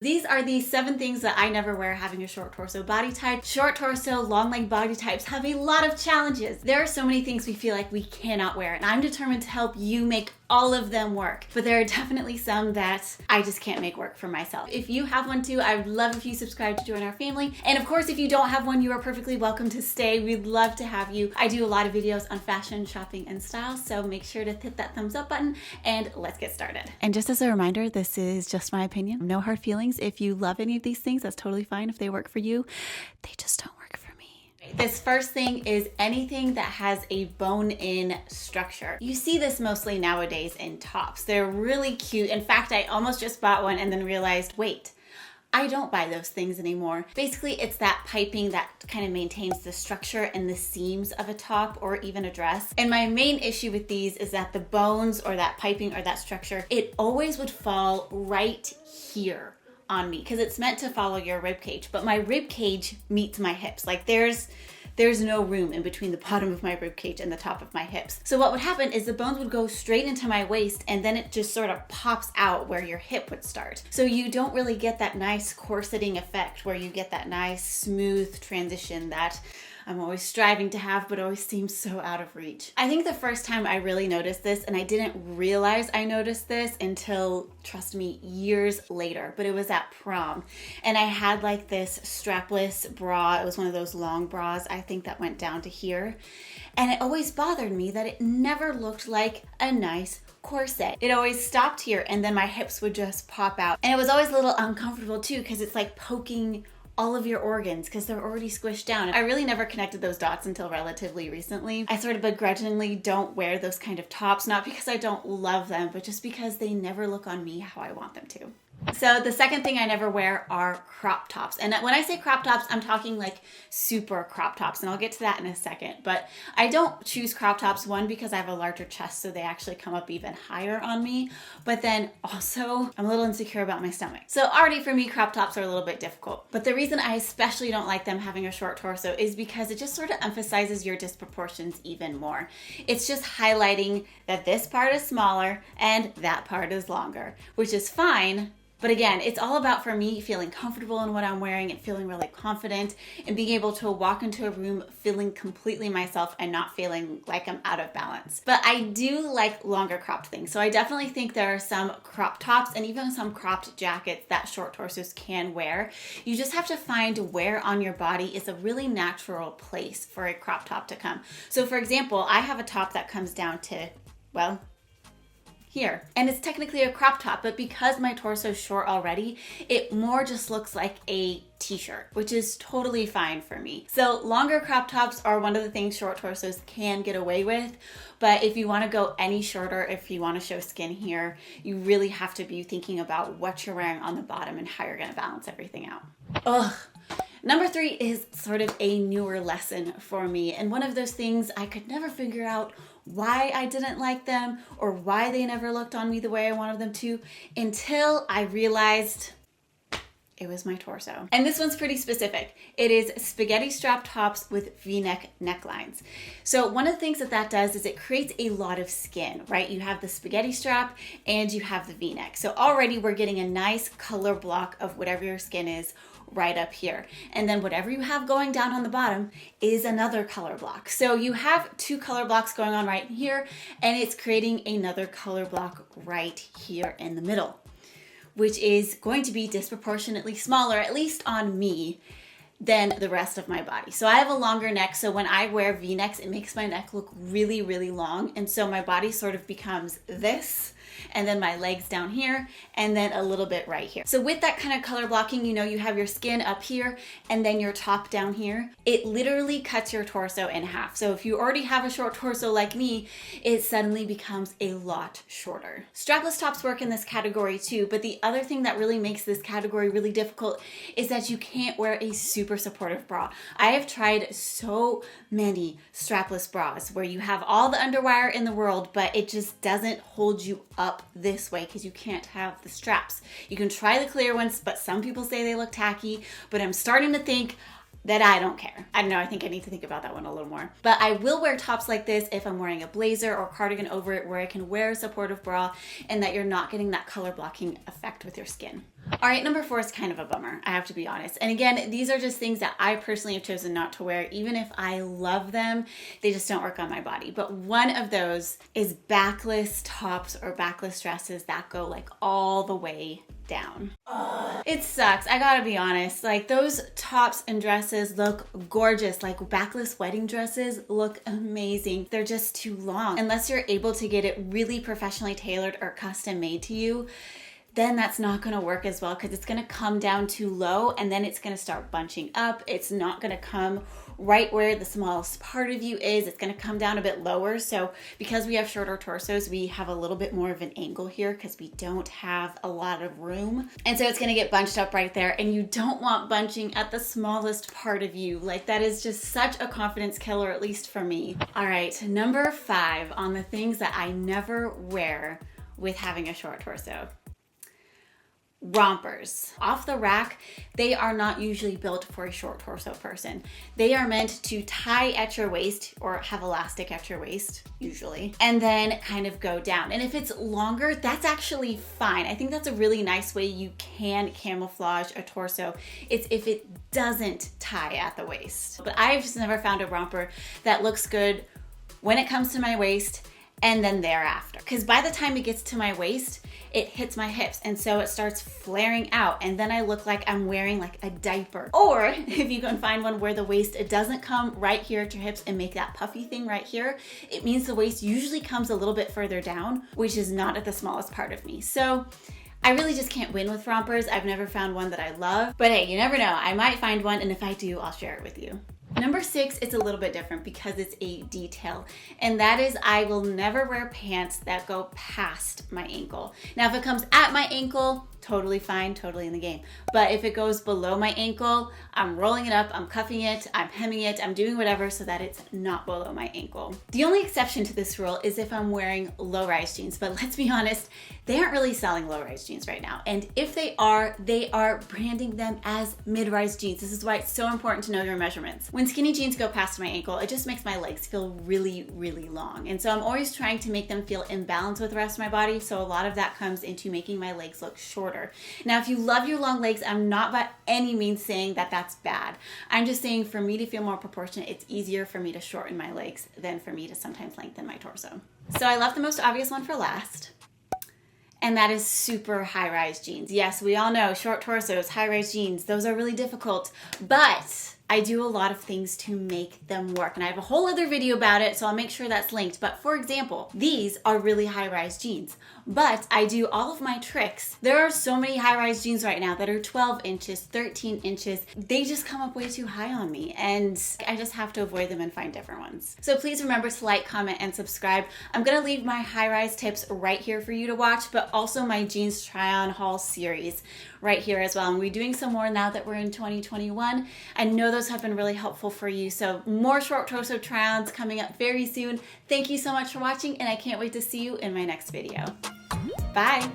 These are the 7 things that I never wear having a short torso body type. Short torso, long leg body types have a lot of challenges. There are so many things we feel like we cannot wear, and I'm determined to help you make all of them work. But there are definitely some that I just can't make work for myself. If you have one too, I would love if you subscribe to join our family. And of course, if you don't have one, you are perfectly welcome to stay. We'd love to have you. I do a lot of videos on fashion, shopping, and style, so make sure to hit that thumbs up button and let's get started. And just as a reminder, this is just my opinion. No hard feelings. If you love any of these things, that's totally fine. If they work for you, they just don't work for me. This first thing is anything that has a bone-in structure. You see this mostly nowadays in tops. They're really cute. In fact, I almost just bought one and then realized, wait, I don't buy those things anymore. Basically, it's that piping that kind of maintains the structure and the seams of a top or even a dress. And my main issue with these is that the bones or that piping or that structure, it always would fall right here on me because it's meant to follow your rib cage, but my rib cage meets my hips. Like there's no room in between the bottom of my rib cage and the top of my hips. So what would happen is the bones would go straight into my waist and then it just sort of pops out where your hip would start. So you don't really get that nice corseting effect where you get that nice smooth transition that I'm always striving to have, but always seems so out of reach. I think the first time I really noticed this, and I didn't realize I noticed this until, trust me, years later, but it was at prom. And I had like this strapless bra. It was one of those long bras, I think, that went down to here. And it always bothered me that it never looked like a nice corset. It always stopped here and then my hips would just pop out. And it was always a little uncomfortable too because it's like poking all of your organs because they're already squished down. I really never connected those dots until relatively recently. I sort of begrudgingly don't wear those kind of tops, not because I don't love them, but just because they never look on me how I want them to. So the second thing I never wear are crop tops. And when I say crop tops, I'm talking like super crop tops, and I'll get to that in a second. But I don't choose crop tops, one, because I have a larger chest, so they actually come up even higher on me. But then also, I'm a little insecure about my stomach. So already for me, crop tops are a little bit difficult. But the reason I especially don't like them having a short torso is because it just sort of emphasizes your disproportions even more. It's just highlighting that this part is smaller and that part is longer, which is fine. But again, it's all about, for me, feeling comfortable in what I'm wearing and feeling really confident and being able to walk into a room feeling completely myself and not feeling like I'm out of balance. But I do like longer cropped things. So I definitely think there are some crop tops and even some cropped jackets that short torsos can wear. You just have to find where on your body is a really natural place for a crop top to come. So for example, I have a top that comes down to, well, here. And it's technically a crop top, but because my torso is short already, it more just looks like a t-shirt, which is totally fine for me. So longer crop tops are one of the things short torsos can get away with, but if you want to go any shorter, if you want to show skin here, you really have to be thinking about what you're wearing on the bottom and how you're going to balance everything out. Ugh. Number 3 is sort of a newer lesson for me, and one of those things I could never figure out why I didn't like them or why they never looked on me the way I wanted them to until I realized it was my torso. And this one's pretty specific. It is spaghetti strap tops with v-neck necklines. So one of the things that does is it creates a lot of skin, right? You have the spaghetti strap and you have the v-neck. So already we're getting a nice color block of whatever your skin is right up here. And then whatever you have going down on the bottom is another color block. So you have 2 color blocks going on right here, and it's creating another color block right here in the middle, which is going to be disproportionately smaller, at least on me, than the rest of my body. So I have a longer neck, so when I wear v-necks, it makes my neck look really, really long. And so my body sort of becomes this, and then my legs down here, and then a little bit right here. So with that kind of color blocking, you know, you have your skin up here and then your top down here. It literally cuts your torso in half. So if you already have a short torso like me, it suddenly becomes a lot shorter. Strapless tops work in this category too, but the other thing that really makes this category really difficult is that you can't wear a super supportive bra. I have tried so many strapless bras where you have all the underwire in the world, but it just doesn't hold you up this way because you can't have the straps. You can try the clear ones, but some people say they look tacky, but I'm starting to think that I don't care. I don't know, I think I need to think about that one a little more. But I will wear tops like this if I'm wearing a blazer or cardigan over it, where I can wear a supportive bra and that you're not getting that color blocking effect with your skin. All right, number 4 is kind of a bummer, I have to be honest. And again, these are just things that I personally have chosen not to wear. Even if I love them, they just don't work on my body. But one of those is backless tops or backless dresses that go like all the way down. It sucks, I gotta be honest. Like, those tops and dresses look gorgeous. Like, backless wedding dresses look amazing. They're just too long. Unless you're able to get it really professionally tailored or custom made to you, then that's not gonna work as well, because it's gonna come down too low and then it's gonna start bunching up. It's not gonna come right where the smallest part of you is. It's gonna come down a bit lower. So because we have shorter torsos, we have a little bit more of an angle here because we don't have a lot of room. And so it's gonna get bunched up right there, and you don't want bunching at the smallest part of you. Like, that is just such a confidence killer, at least for me. All right, number 5 on the things that I never wear with having a short torso. Rompers. Off the rack, they are not usually built for a short torso person. They are meant to tie at your waist or have elastic at your waist, usually, and then kind of go down. And if it's longer, that's actually fine. I think that's a really nice way you can camouflage a torso. It's if it doesn't tie at the waist. But I've just never found a romper that looks good when it comes to my waist and then thereafter. Because by the time it gets to my waist, it hits my hips, and so it starts flaring out, and then I look like I'm wearing like a diaper. Or if you can find one where the waist, it doesn't come right here at your hips and make that puffy thing right here, it means the waist usually comes a little bit further down, which is not at the smallest part of me. So I really just can't win with rompers. I've never found one that I love, but hey, you never know. I might find one, and if I do, I'll share it with you. Number 6, it's a little bit different because it's a detail, and that is I will never wear pants that go past my ankle. Now, if it comes at my ankle, totally fine, totally in the game. But if it goes below my ankle, I'm rolling it up, I'm cuffing it, I'm hemming it, I'm doing whatever so that it's not below my ankle. The only exception to this rule is if I'm wearing low-rise jeans, but let's be honest, they aren't really selling low-rise jeans right now. And if they are branding them as mid-rise jeans. This is why it's so important to know your measurements. When skinny jeans go past my ankle, it just makes my legs feel really, really long. And so I'm always trying to make them feel in balance with the rest of my body. So a lot of that comes into making my legs look shorter. Now, if you love your long legs, I'm not by any means saying that that's bad. I'm just saying for me to feel more proportionate, it's easier for me to shorten my legs than for me to sometimes lengthen my torso. So I left the most obvious one for last, and that is super high-rise jeans. Yes, we all know short torsos, high-rise jeans, those are really difficult, but I do a lot of things to make them work, and I have a whole other video about it, so I'll make sure that's linked. But for example, these are really high-rise jeans, but I do all of my tricks. There are so many high-rise jeans right now that are 12 inches, 13 inches. They just come up way too high on me, and I just have to avoid them and find different ones. So please remember to like, comment, and subscribe. I'm gonna leave my high-rise tips right here for you to watch, but also my jeans try-on haul series right here as well. And we're doing some more now that we're in 2021. I know those have been really helpful for you. So more short torso try-ons coming up very soon. Thank you so much for watching, and I can't wait to see you in my next video. Bye.